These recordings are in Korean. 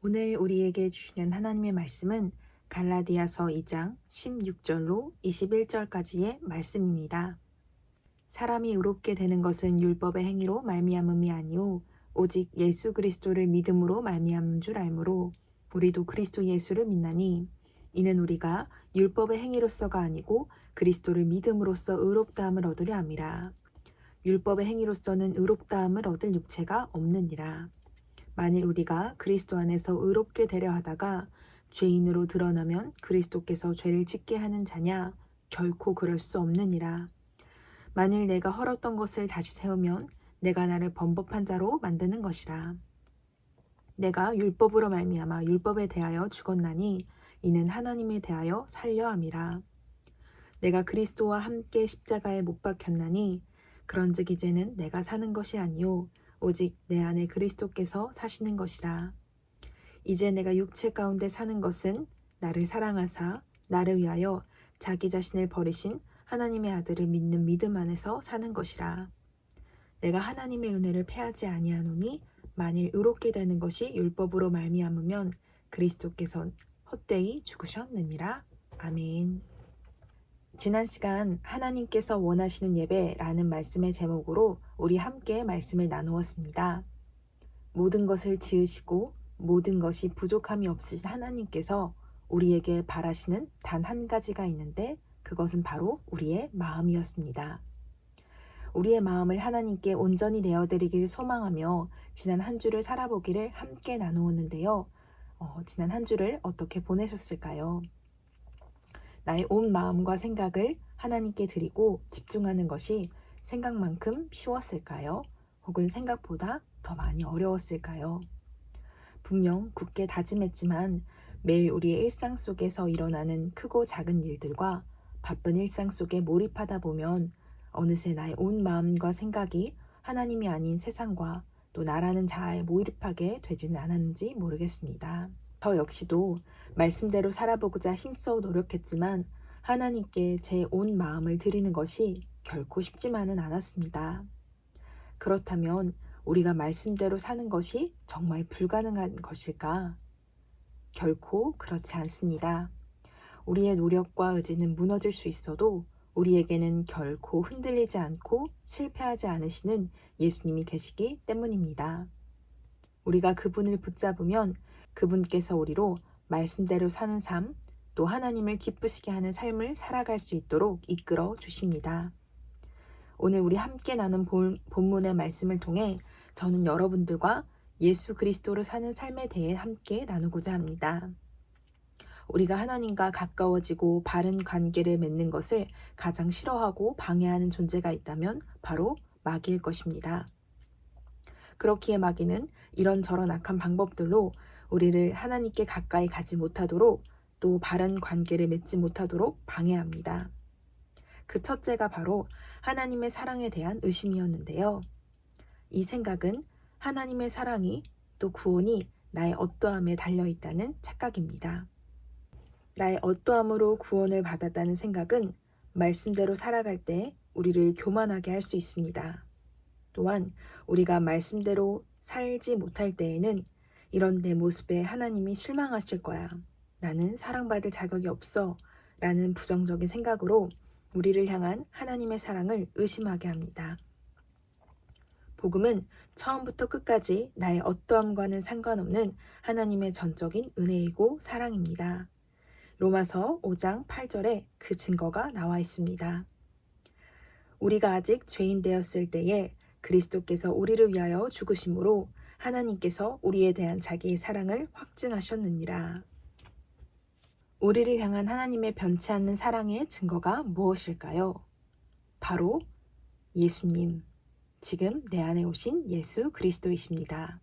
오늘 우리에게 주시는 하나님의 말씀은 갈라디아서 2장 16절로 21절까지의 말씀입니다. 사람이 의롭게 되는 것은 율법의 행위로 말미암음이 아니오 오직 예수 그리스도를 믿음으로 말미암은 줄 알므로 우리도 그리스도 예수를 믿나니 이는 우리가 율법의 행위로서가 아니고 그리스도를 믿음으로써 의롭다함을 얻으려 함이라. 율법의 행위로서는 의롭다함을 얻을 육체가 없느니라. 만일 우리가 그리스도 안에서 의롭게 되려 하다가 죄인으로 드러나면 그리스도께서 죄를 짓게 하는 자냐? 결코 그럴 수 없느니라. 만일 내가 헐었던 것을 다시 세우면 내가 나를 범법한 자로 만드는 것이라. 내가 율법으로 말미암아 율법에 대하여 죽었나니 이는 하나님에 대하여 살려 함이라. 내가 그리스도와 함께 십자가에 못 박혔나니 그런즉 이제는 내가 사는 것이 아니요 오직 내 안에 그리스도께서 사시는 것이라. 이제 내가 육체 가운데 사는 것은 나를 사랑하사 나를 위하여 자기 자신을 버리신 하나님의 아들을 믿는 믿음 안에서 사는 것이라. 내가 하나님의 은혜를 패하지 아니하노니 만일 의롭게 되는 것이 율법으로 말미암으면 그리스도께서 헛되이 죽으셨느니라. 아멘. 지난 시간 하나님께서 원하시는 예배라는 말씀의 제목으로 우리 함께 말씀을 나누었습니다. 모든 것을 지으시고 모든 것이 부족함이 없으신 하나님께서 우리에게 바라시는 단 한 가지가 있는데 그것은 바로 우리의 마음이었습니다. 우리의 마음을 하나님께 온전히 내어드리기를 소망하며 지난 한 주를 살아보기를 함께 나누었는데요. 지난 한 주를 어떻게 보내셨을까요? 나의 온 마음과 생각을 하나님께 드리고 집중하는 것이 생각만큼 쉬웠을까요? 혹은 생각보다 더 많이 어려웠을까요? 분명 굳게 다짐했지만 매일 우리의 일상 속에서 일어나는 크고 작은 일들과 바쁜 일상 속에 몰입하다 보면 어느새 나의 온 마음과 생각이 하나님이 아닌 세상과 또 나라는 자아에 몰입하게 되지는 않았는지 모르겠습니다. 저 역시도 말씀대로 살아보고자 힘써 노력했지만 하나님께 제 온 마음을 드리는 것이 결코 쉽지만은 않았습니다. 그렇다면 우리가 말씀대로 사는 것이 정말 불가능한 것일까? 결코 그렇지 않습니다. 우리의 노력과 의지는 무너질 수 있어도 우리에게는 결코 흔들리지 않고 실패하지 않으시는 예수님이 계시기 때문입니다. 우리가 그분을 붙잡으면 그분께서 우리로 말씀대로 사는 삶, 또 하나님을 기쁘시게 하는 삶을 살아갈 수 있도록 이끌어 주십니다. 오늘 우리 함께 나눈 본문의 말씀을 통해 저는 여러분들과 예수 그리스도로 사는 삶에 대해 함께 나누고자 합니다. 우리가 하나님과 가까워지고 바른 관계를 맺는 것을 가장 싫어하고 방해하는 존재가 있다면 바로 마귀일 것입니다. 그렇기에 마귀는 이런저런 악한 방법들로 우리를 하나님께 가까이 가지 못하도록 또 바른 관계를 맺지 못하도록 방해합니다. 그 첫째가 바로 하나님의 사랑에 대한 의심이었는데요. 이 생각은 하나님의 사랑이 또 구원이 나의 어떠함에 달려있다는 착각입니다. 나의 어떠함으로 구원을 받았다는 생각은 말씀대로 살아갈 때 우리를 교만하게 할 수 있습니다. 또한 우리가 말씀대로 살지 못할 때에는 이런 내 모습에 하나님이 실망하실 거야. 나는 사랑받을 자격이 없어. 라는 부정적인 생각으로 우리를 향한 하나님의 사랑을 의심하게 합니다. 복음은 처음부터 끝까지 나의 어떠함과는 상관없는 하나님의 전적인 은혜이고 사랑입니다. 로마서 5장 8절에 그 증거가 나와 있습니다. 우리가 아직 죄인 되었을 때에 그리스도께서 우리를 위하여 죽으심으로 하나님께서 우리에 대한 자기의 사랑을 확증하셨느니라. 우리를 향한 하나님의 변치 않는 사랑의 증거가 무엇일까요? 바로 예수님, 지금 내 안에 오신 예수 그리스도이십니다.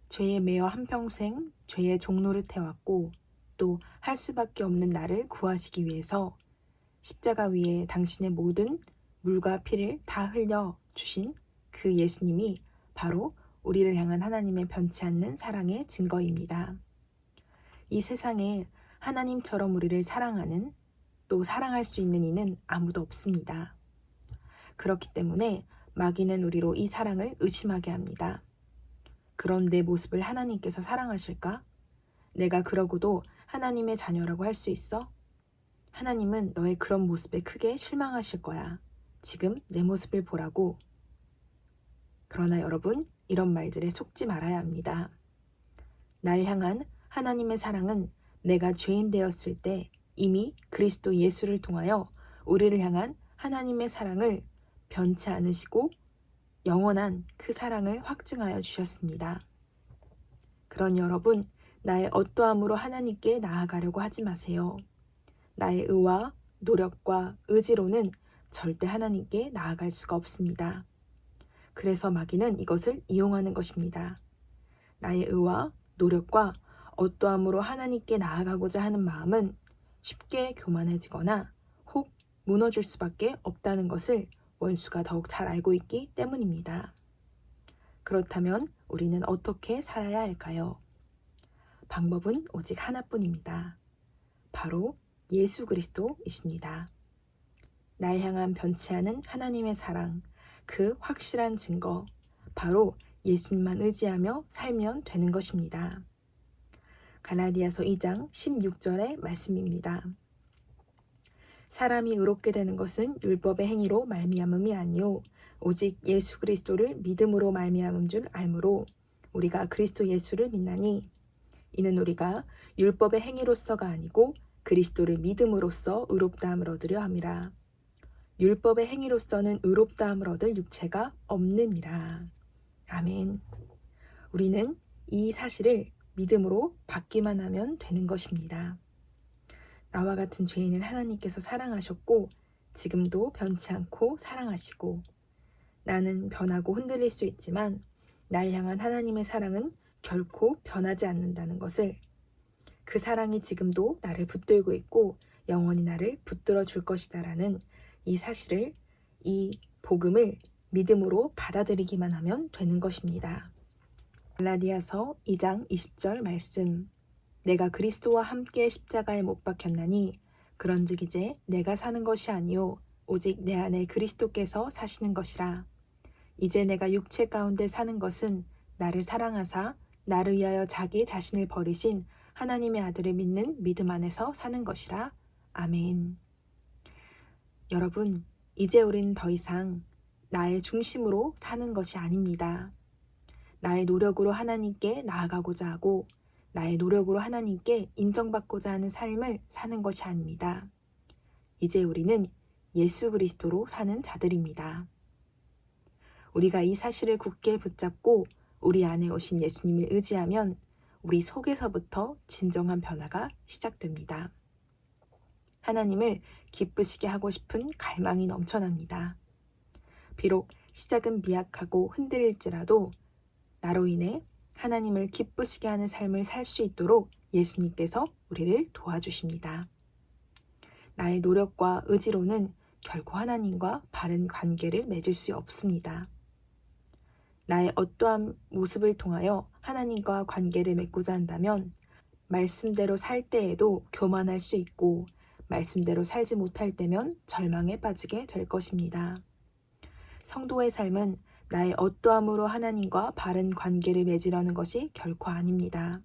죄에 매여 한평생 죄의 종로를 태웠고 또 할 수밖에 없는 나를 구하시기 위해서 십자가 위에 당신의 모든 물과 피를 다 흘려 주신 그 예수님이 바로 우리를 향한 하나님의 변치 않는 사랑의 증거입니다. 이 세상에 하나님처럼 우리를 사랑하는 또 사랑할 수 있는 이는 아무도 없습니다. 그렇기 때문에 마귀는 우리로 이 사랑을 의심하게 합니다. 그런 내 모습을 하나님께서 사랑하실까? 내가 그러고도 하나님의 자녀라고 할 수 있어? 하나님은 너의 그런 모습에 크게 실망하실 거야. 지금 내 모습을 보라고. 그러나 여러분, 이런 말들에 속지 말아야 합니다. 날 향한 하나님의 사랑은 내가 죄인 되었을 때 이미 그리스도 예수를 통하여 우리를 향한 하나님의 사랑을 변치 않으시고 영원한 그 사랑을 확증하여 주셨습니다. 그러니 여러분, 나의 어떠함으로 하나님께 나아가려고 하지 마세요. 나의 의와 노력과 의지로는 절대 하나님께 나아갈 수가 없습니다. 그래서 마귀는 이것을 이용하는 것입니다. 나의 의와 노력과 어떠함으로 하나님께 나아가고자 하는 마음은 쉽게 교만해지거나 혹 무너질 수밖에 없다는 것을 원수가 더욱 잘 알고 있기 때문입니다. 그렇다면 우리는 어떻게 살아야 할까요? 방법은 오직 하나뿐입니다. 바로 예수 그리스도이십니다. 날 향한 변치 않은 하나님의 사랑, 그 확실한 증거, 바로 예수님만 의지하며 살면 되는 것입니다. 갈라디아서 2장 16절의 말씀입니다. 사람이 의롭게 되는 것은 율법의 행위로 말미암음이 아니요 오직 예수 그리스도를 믿음으로 말미암은 줄 알므로 우리가 그리스도 예수를 믿나니 이는 우리가 율법의 행위로서가 아니고 그리스도를 믿음으로써 의롭다함을 얻으려 함이라. 율법의 행위로서는 의롭다함을 얻을 육체가 없느니라. 아멘. 우리는 이 사실을 믿음으로 받기만 하면 되는 것입니다. 나와 같은 죄인을 하나님께서 사랑하셨고 지금도 변치 않고 사랑하시고 나는 변하고 흔들릴 수 있지만 날 향한 하나님의 사랑은 결코 변하지 않는다는 것을, 그 사랑이 지금도 나를 붙들고 있고 영원히 나를 붙들어 줄 것이다라는 이 사실을, 이 복음을 믿음으로 받아들이기만 하면 되는 것입니다. 갈라디아서 2장 20절 말씀. 내가 그리스도와 함께 십자가에 못 박혔나니 그런즉 이제 내가 사는 것이 아니요 오직 내 안에 그리스도께서 사시는 것이라. 이제 내가 육체 가운데 사는 것은 나를 사랑하사 나를 위하여 자기 자신을 버리신 하나님의 아들을 믿는 믿음 안에서 사는 것이라. 아멘. 여러분, 이제 우리는 더 이상 나의 중심으로 사는 것이 아닙니다. 나의 노력으로 하나님께 나아가고자 하고 나의 노력으로 하나님께 인정받고자 하는 삶을 사는 것이 아닙니다. 이제 우리는 예수 그리스도로 사는 자들입니다. 우리가 이 사실을 굳게 붙잡고 우리 안에 오신 예수님을 의지하면 우리 속에서부터 진정한 변화가 시작됩니다. 하나님을 기쁘시게 하고 싶은 갈망이 넘쳐납니다. 비록 시작은 미약하고 흔들릴지라도 나로 인해 하나님을 기쁘시게 하는 삶을 살 수 있도록 예수님께서 우리를 도와주십니다. 나의 노력과 의지로는 결코 하나님과 바른 관계를 맺을 수 없습니다. 나의 어떠한 모습을 통하여 하나님과 관계를 맺고자 한다면 말씀대로 살 때에도 교만할 수 있고 말씀대로 살지 못할 때면 절망에 빠지게 될 것입니다. 성도의 삶은 나의 어떠함으로 하나님과 바른 관계를 맺으려는 것이 결코 아닙니다.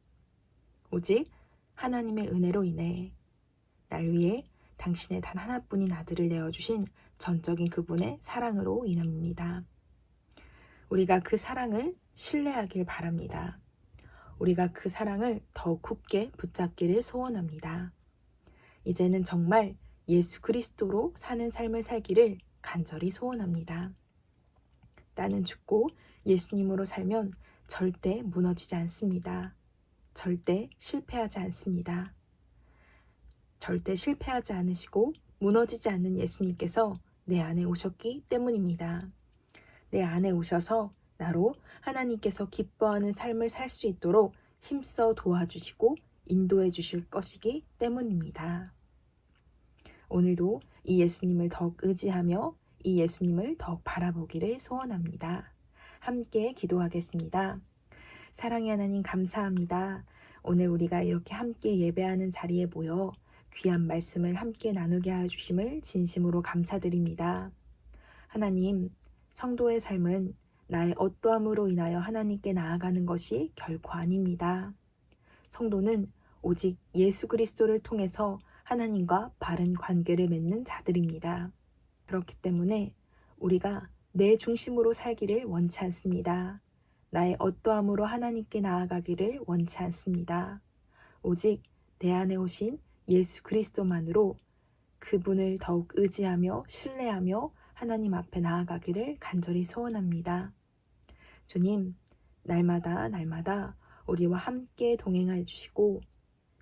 오직 하나님의 은혜로 인해 날 위해 당신의 단 하나뿐인 아들을 내어주신 전적인 그분의 사랑으로 인합니다. 우리가 그 사랑을 신뢰하길 바랍니다. 우리가 그 사랑을 더 굳게 붙잡기를 소원합니다. 이제는 정말 예수 그리스도로 사는 삶을 살기를 간절히 소원합니다. 나는 죽고 예수님으로 살면 절대 무너지지 않습니다. 절대 실패하지 않습니다. 절대 실패하지 않으시고 무너지지 않는 예수님께서 내 안에 오셨기 때문입니다. 내 안에 오셔서 나로 하나님께서 기뻐하는 삶을 살 수 있도록 힘써 도와주시고 인도해 주실 것이기 때문입니다. 오늘도 이 예수님을 더욱 의지하며 이 예수님을 더욱 바라보기를 소원합니다. 함께 기도하겠습니다. 사랑의 하나님 감사합니다. 오늘 우리가 이렇게 함께 예배하는 자리에 모여 귀한 말씀을 함께 나누게 하여 주심을 진심으로 감사드립니다. 하나님, 성도의 삶은 나의 어떠함으로 인하여 하나님께 나아가는 것이 결코 아닙니다. 성도는 오직 예수 그리스도를 통해서 하나님과 바른 관계를 맺는 자들입니다. 그렇기 때문에 우리가 내 중심으로 살기를 원치 않습니다. 나의 어떠함으로 하나님께 나아가기를 원치 않습니다. 오직 내 안에 오신 예수 그리스도만으로 그분을 더욱 의지하며 신뢰하며 하나님 앞에 나아가기를 간절히 소원합니다. 주님, 날마다 우리와 함께 동행해 주시고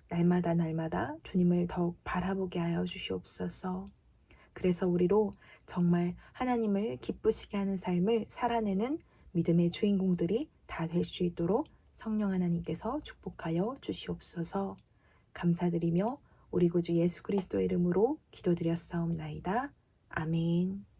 날마다 주님을 더욱 바라보게 하여 주시옵소서. 그래서 우리로 정말 하나님을 기쁘시게 하는 삶을 살아내는 믿음의 주인공들이 다 될 수 있도록 성령 하나님께서 축복하여 주시옵소서. 감사드리며 우리 구주 예수 그리스도의 이름으로 기도드렸사옵나이다. 아멘.